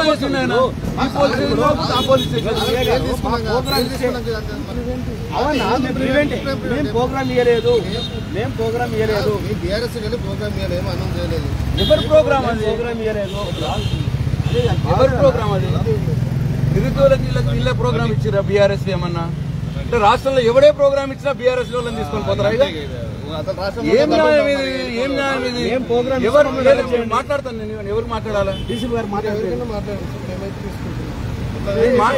ఎక్కువ చేసిండు ఆయన. ఈ పోలీస్ స్టేషన్ ఆ పోలీస్ స్టేషన్ ప్రోగ్రామ్ ఇవ్వలేదు. మేము ప్రోగ్రామ్ ఇవ్వలేదు. ఎవరు ప్రోగ్రామ్ అది? ప్రోగ్రామ్ ఇవ్వలేదు. ఎవరు ప్రోగ్రామ్ అది? నిరుద్యోగులకు వీళ్ళ ప్రోగ్రామ్ ఇచ్చిరా బీఆర్ఎస్ ఏమన్నా? అంటే రాష్ట్రంలో ఎవడే ప్రోగ్రామ్ ఇచ్చినా బీఆర్ఎస్ వాళ్ళని తీసుకొని పోతారా? ఏం న్యాయం ఇది? ఏం న్యాయం ఇది? ఎవరు మాట్లాడతాను నేను? ఎవరు మాట్లాడాలా? డీసీపీ గారు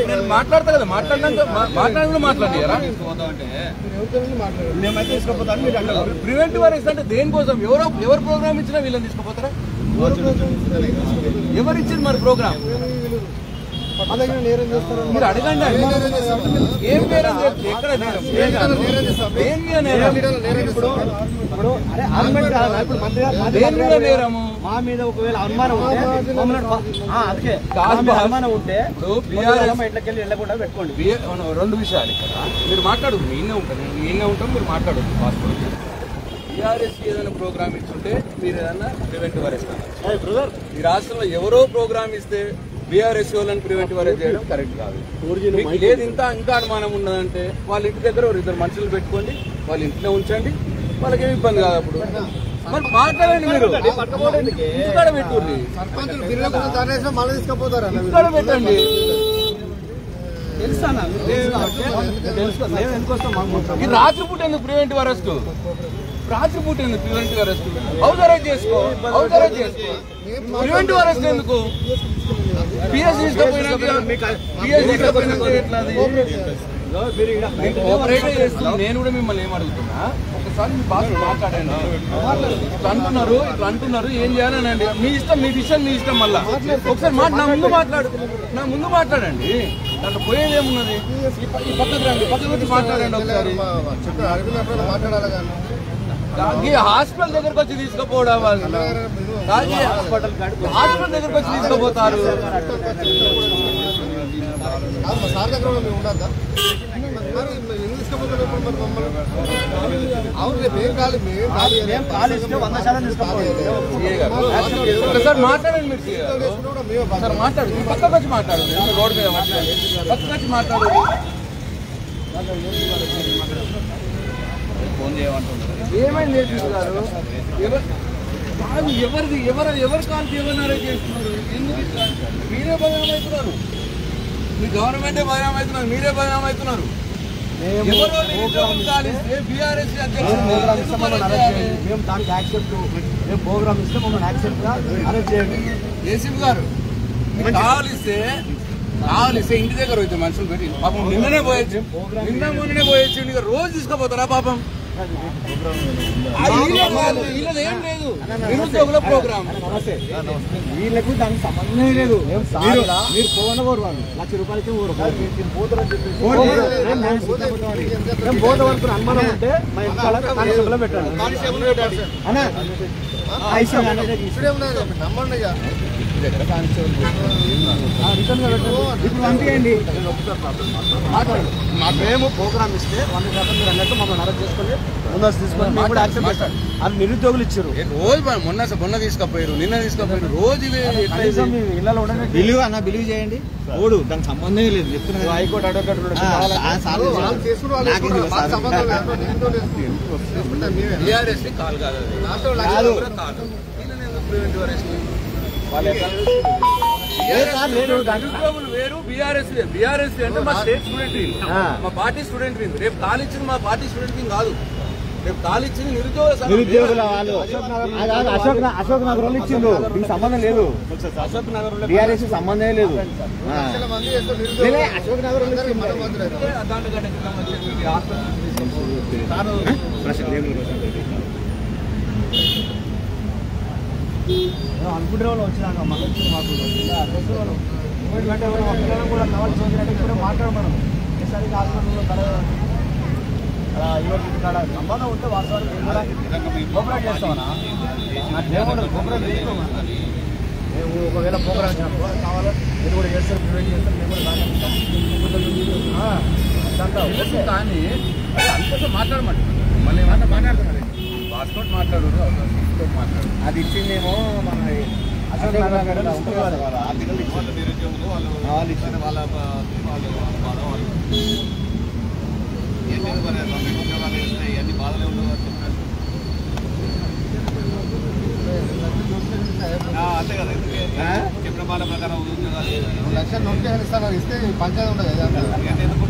నేను మాట్లాడతా కదా. మాట్లాడినా మాట్లాడారా? ప్రివెంటివ్ అరెస్ట్ అంటే దేనికోసం? ఎవరు ప్రోగ్రామ్ ఇచ్చినా వీళ్ళని తీసుకుపోతారా? ఎవరు ఇచ్చింది మరి ప్రోగ్రామ్? మీరు అడగండి. ఏం నేరం చేస్తే ఎక్కడ నేరం? నేరము మా మీద ఒకవేళ అనుమానం ఉంటే ఎట్లకెళ్ళి వెళ్ళకుండా పెట్టుకోండి. రెండు విషయాలు ఇక్కడ మీరు మాట్లాడు. నేనే ఉంటాం మీరు మాట్లాడు. టీఆర్ఎస్ ఏదైనా ప్రోగ్రామ్ ఇస్తుంటే మీరు ఏదన్నా ప్రివెంటివ్ అరెస్ట్ అన్నారు. ఈ రాష్ట్రంలో ఎవరో ప్రోగ్రామ్ ఇస్తే బీఆర్ఎస్ వాళ్ళని ప్రివెంటివ్ అరెస్ట్ చేయడం కరెక్ట్ కాదు. లేదు ఇంకా అనుమానం ఉన్నదంటే వాళ్ళ ఇంటి దగ్గర ఇద్దరు మనుషులు పెట్టుకోండి, వాళ్ళ ఇంట్లో ఉంచండి, వాళ్ళకి ఏమి ఇబ్బంది కాదు. అప్పుడు మరి మాట్లాడండి. మీరు ఇక్కడ పెట్టుకోండి, ఇక్కడ పెట్టండి. ఇది రాత్రిపూట ఎందుకు ప్రివెంటివ్ అరెస్ట్? రాత్రిపూట ఎందుకు ప్రివెంటివ్ అరెస్ట్? హౌస్ అరెస్ట్ చేసుకో. ప్రివెంటివ్ అరెస్ట్ ఎందుకు? పిఎస్ తీసుకుపోయినాక నేను కూడా మిమ్మల్ని ఏమడుగుతున్నా, ఒకసారి మీ బాస్ మాట్లాడండి. ఇట్లా అంటున్నారు ఏం చేయాలనండి? మీ ఇష్టం, మీ విషయం మీ ఇష్టం. మళ్ళా ఒకసారి నా ముందు మాట్లాడండి. దాంట్లో పోయేది ఏమున్నది? ఈ పక్కకు రండి, పక్కకు వచ్చి మాట్లాడండి ఒకసారి. హాస్పిటల్ దగ్గరకు వచ్చి తీసుకుపోవడం వాళ్ళు హాస్పిటల్ దగ్గరకు వచ్చి తీసుకుపోతారు. సార్ మాట్లాడండి. మీరు సార్ మాట్లాడు, పక్కకు వచ్చి మాట్లాడు. రోడ్డు మీద పక్కకు వచ్చి మాట్లాడు. ఫోన్ చేయమంటున్నారు. ఏమైంది గారు? ఎవరు కాల్చి ఎవరినారే చేస్తున్నారు? ఎందుకు మీరే భయం అవుతున్నారు? మీ గవర్నమెంటే భయం అవుతున్నారు, మీరే భయం అవుతున్నారు. బీఆర్ఎస్ ప్రోగ్రామ్ ఇస్తే మమ్మల్ని యాక్సెప్ట్ గా అరెస్ట్ చేయండి. ఏసీపీ గారు కావాలిస్తే ఇంటి దగ్గర అయితే మనుషులు పెట్టి పాపం నిన్ననే పోయొచ్చు, మొన్ననే పోయొచ్చు. ఇక రోజు తీసుకుపోతారా పాపం? ఏం లేదు. నిరుద్యోగుల ప్రోగ్రామ్ వీళ్ళకు దానికి సంబంధం లేదు. మీరు పోవనవారు వాళ్ళు ₹1,00,000 పోత వరకు అనుమానం ఉంటే మా ఇంట్లో కానిస్టేబుల్ పెట్టండి. ఇప్పుడు పంపించండి. మేము ప్రోగ్రామ్ ఇస్తే 100% మీరు అన్నట్టు మమ్మల్ని అరెస్ట్ చేసుకుని ముందస్తు తీసుకొని అది నిరుద్యోగులు ఇచ్చారు. రోజు మొన్న తీసుకపోయారు, నిన్న తీసుకపోయారు. రోజు ఇళ్ళలో బిలీవ్ అన్న బిలీవ్ చేయండి. ఓడు దానికి సంబంధమే లేదు. చెప్తున్నా హైకోర్టు అడ్వకేట్ కాల్ కాదు. నిరుద్యోగులు వేరు, బీఆర్ఎస్ వేరు. బీఆర్ఎస్ అంటే మా స్టేట్ స్టూడెంట్ వింగ్, మా పార్టీ స్టూడెంట్ వింగ్. రేపు కాల్ ఇచ్చింది మా పార్టీ స్టూడెంట్ వింగ్ కాదు. రేపు కాల్ ఇచ్చింది నిరుద్యోగుల వాళ్ళు. అశోక్ నగర్ వాళ్ళు ఇచ్చిండు. దీనికి సంబంధం లేదు. అశోక్ నగర్ బీఆర్ఎస్ సంబంధమే లేదు. అశోక్ నగర్ అనుకుంటే వాళ్ళు వచ్చినాక మళ్ళీ వచ్చి మాకు పిల్లలు కూడా కావాల్సి వచ్చినట్టు ఇప్పుడే మాట్లాడమను. ఈసారి హాస్పిటల్లో ఇక్కడ సంబంధం ఉంటే వాస్తవానికి కోఆపరేట్ చేస్తామన్నా. నాకు ఏముండదు, కోఆపరేట్ చేసుకోమా. మేము ఒకవేళ ప్రోగ్రామ్ వచ్చినప్పుడు కావాలో మీరు కూడా చేస్తారు, ప్రివెంట్ చేస్తారు. మేము కూడా కానీ అంతా మాట్లాడమంట. మళ్ళీ ఏమన్నా మాట్లాడుతున్నారు. పాస్పోర్ట్ మాట్లాడు, అది ఇచ్చిందేమో మన ఆర్టికల్ ఇచ్చింది. వాళ్ళు ఇచ్చిన వాళ్ళ బాధవాళ్ళు ఎన్ని ఉద్యోగాలు వేస్తాయి ఎన్ని బాధలే ఉండవు చెప్పారు అంతే కదా చెప్పిన మాట ప్రకారం ఉద్యోగాలు 2 లక్షలు నోటిఫికేషన్ ఇస్తాను ఇస్తే పంచాయతీ ఉండదు ఎందుకు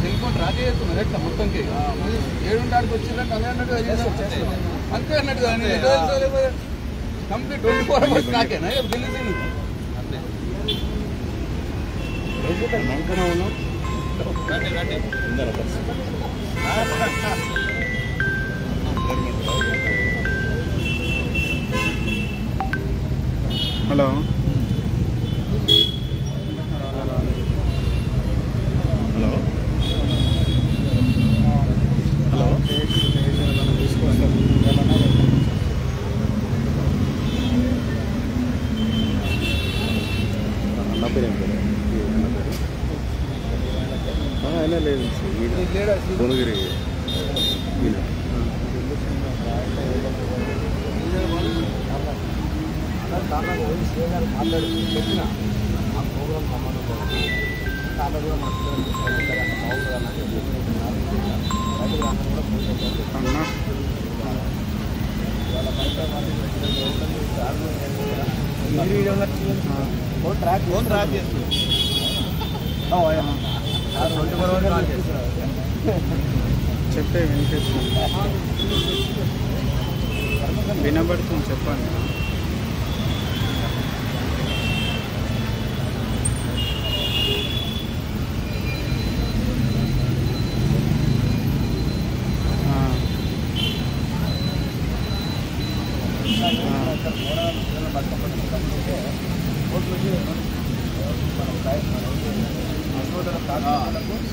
సెల్ ఫోన్ రాజే చేస్తున్నారు ఎట్లా మొత్తంకి 7 వచ్చిందంటే అదే అన్నట్టు అంతే అన్నట్టు కంప్లీట్ 24 hours నాకేనా తెలియదు అంతే హలో అయినా లేదు భువనగిరి మాట్లాడి చెప్పిన ఆ ప్రోగ్రామ్ సంబంధం చాలా కూడా మనకు చెప్తే వినిపిస్తుంది వినబడుతుంది చెప్పండి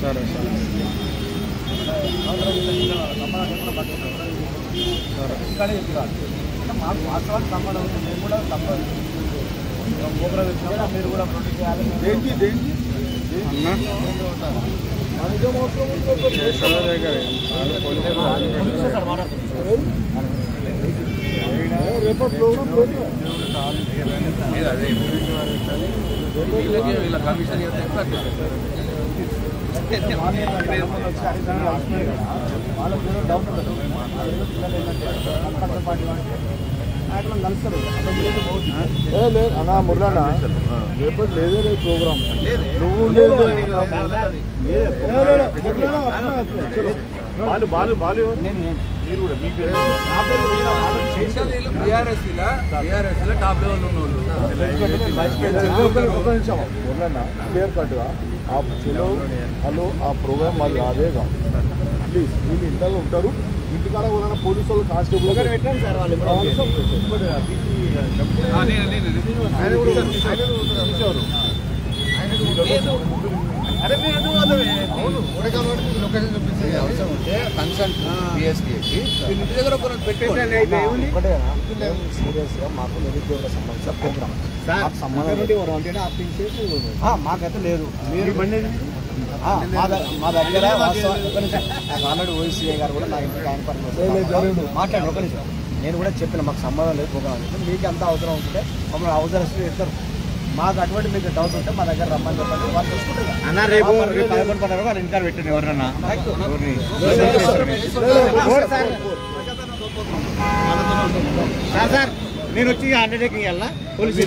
సరే ఇక్కడే చెప్పాలి మాకు వాస్తవానికి సంబంధం ఉంది మేము కూడా తప్పదు ప్రోగ్రామ్ ఇచ్చినప్పుడు మీరు కూడా ప్రొటెక్ట్ చేయాలి వీళ్ళ కమిషన్ వాళ్ళకి డౌట్ ఉండదు పిల్లలు ఏంటంటే అన్నా మురళన్నా రేపటి లేదే లేదు ప్రోగ్రామ్ నువ్వు బాలు బాలు మీరు కూడా మీ పేరు బీఆర్ఎస్ టాప్ లెవెల్ ఉన్న మురళన్నా క్లియర్ కట్గా ఆ చెలో వాళ్ళు ఆ ప్రోగ్రామ్ వాళ్ళు రాదేగా ప్లీజ్ వీళ్ళు ఇంట్లో ఉంటారు ఇంటికాడ కూడా పోలీసు వాళ్ళు కానిస్టేబుల్ సీరియస్గా మాకు నిరుద్యోగ సంబంధించిన ప్రోగ్రామ్ మాకైతే లేదు మీరు మా దగ్గర ఆల్రెడీ ఓసీఐ గారు కూడా నా ఇంటికి ఆయన పని మాట్లాడు ఒక నిమిషం నేను కూడా చెప్పిన మాకు సంబంధం లేదు ప్రోగ్రామ్ మీకు ఎంత అవసరం ఉంటే మమ్మల్ని అవసరం ఇస్తారు మాకు అటువంటి మీకు డౌట్ ఉంటే మా దగ్గర రమ్మని చెప్పండి వాళ్ళు చూసుకుంటారు అన్న రేపు 11 వాళ్ళు ఇంటికాడ పెట్టండి ఎవరన్నా సార్ నేను వచ్చి అండర్టేకింగ్ వెళ్ళా పోలీసు